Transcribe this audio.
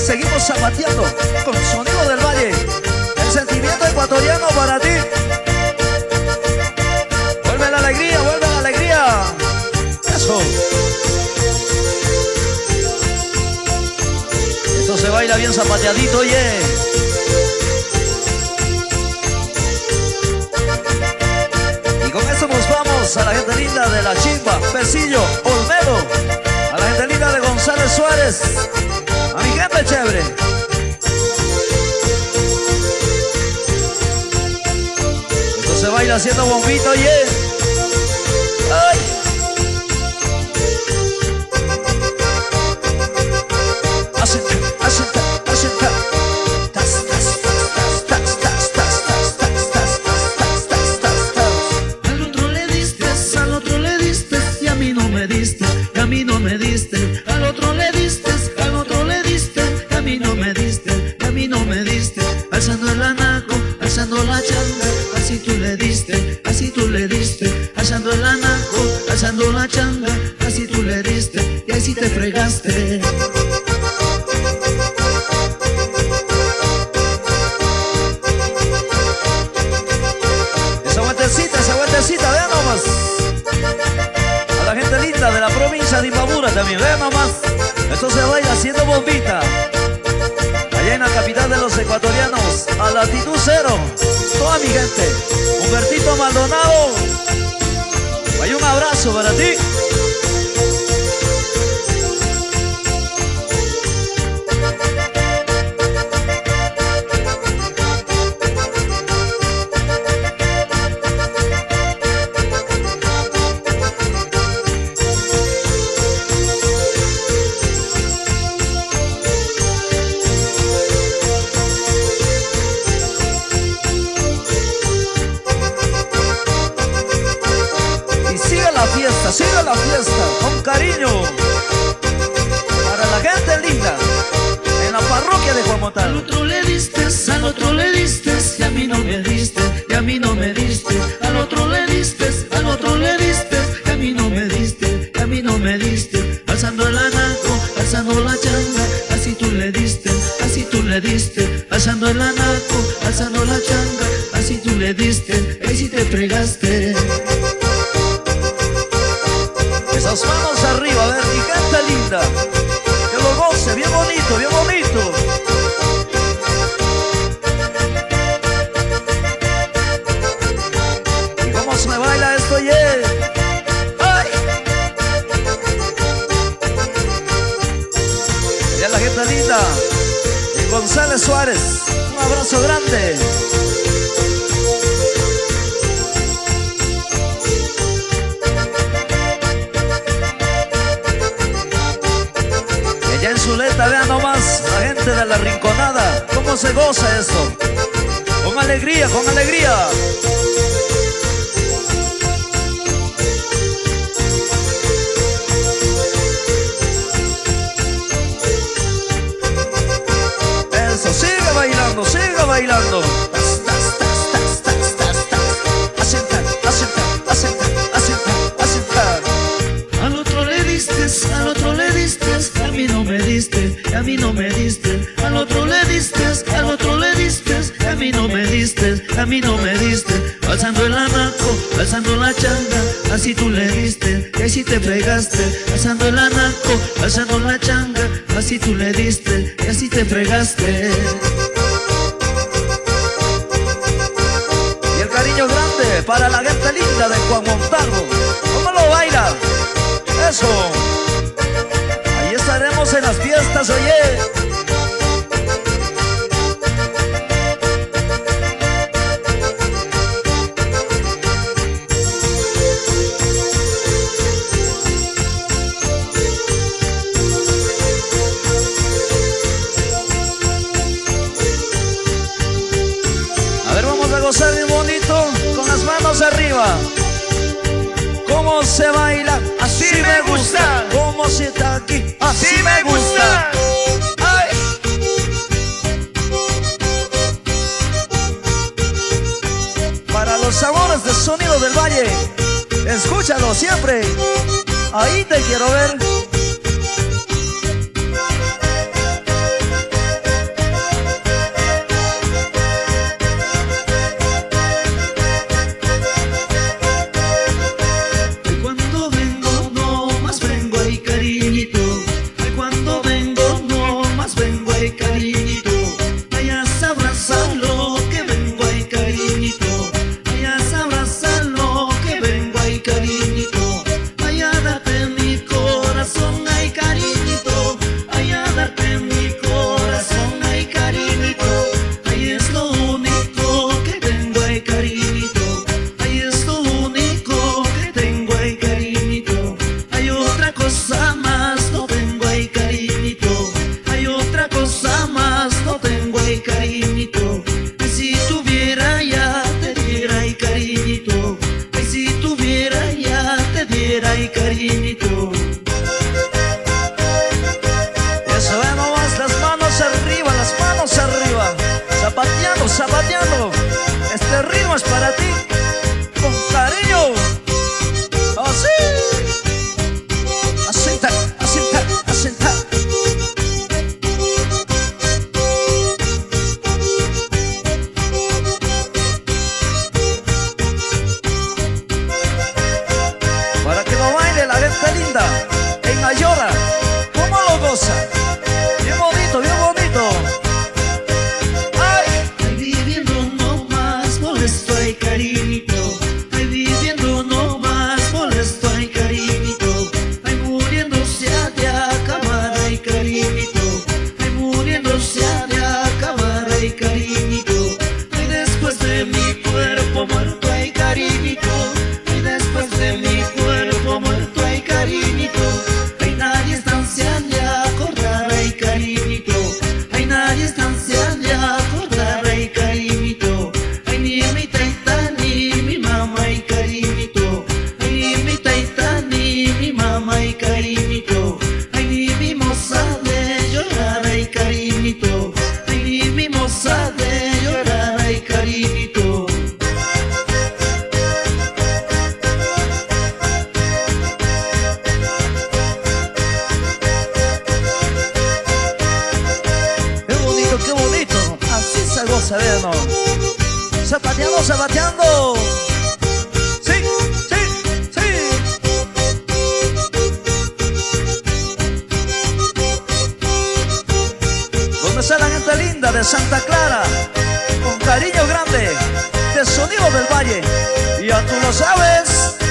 seguimos zapateando con sonido del valle. El sentimiento ecuatoriano para ti. Vuelve la alegría, vuelve la alegría. Eso. Esto se baila bien zapateadito, oye. Y con eso nos vamos a la gente linda de La Chimba, Pesillo, Olmedo. A la gente linda de González Suárez. A mi gente chévere. Esto se baila haciendo bombito, oye. ¡Ay! Al otro le diste y a mí no me diste, y a mí no me diste. Al otro le diste y a mí no me diste, y a mí no me diste. Alzando el anaco, alzando la changa, así tú le diste, así tú le diste. Alzando el anaco, alzando la changa, así tú le diste, y así te fregaste. Esa vueltecita, vean nomás. A la gente linda de la provincia de Imbabura también, vean nomás. Esto se baila haciendo bombita. Allá en la capital de los ecuatorianos, a latitud cero. Toda mi gente. Humbertito Maldonado. Hay un abrazo para ti. Siga la fiesta con cariño para la gente linda en la parroquia de Juan Montal. Al otro le diste y a mí no me diste, y a mí no me diste. Al otro le diste y a mí no me diste, y a mí no me diste. Alzando el anaco, alzando la changa, así tú le diste, así tú le diste. Alzando el anaco, alzando la changa, así tú le diste, y así te fregaste. Esas manos arriba, a ver, mi gente linda. Que lo goce, bien bonito, bien bonito. ¿Y cómo se me baila esto, yeah? ¡Ay! Allá la gente linda de González Suárez. Un abrazo grande. En Zuleta, vean nomás, la gente de la Rinconada, cómo se goza esto. Con alegría, con alegría. Eso, sigue bailando, sigue bailando. Asentar, asentar, asentar, asentar, asentar. Al otro le diste, a mí no me diste, y a mí no me diste. Al otro le diste, y a mí no me diste, y a mí no me diste. Alzando el anaco, alzando la changa, así tú le diste, y así te fregaste. Alzando el anaco, alzando la changa, así tú le diste, y así te fregaste. Y el cariño grande para la gente linda de Juan Montalvo. ¿Cómo lo baila? Eso. Ahí estaremos en las fiestas, oye. A ver, vamos a gozar bien bonito con las manos arriba. ¿Cómo se baila? Así me gusta. ¿Cómo se está aquí? Así me gusta. ¡Ay! Para los sabores de sonido del valle, escúchalo siempre. Ahí te quiero ver. esa, vean, ¿no? Zapateando, zapateando. Sí, sí, sí. ¿Dónde está la gente linda de Santa Clara? Con cariño grande, de Sonido del Valle. Ya tú lo sabes.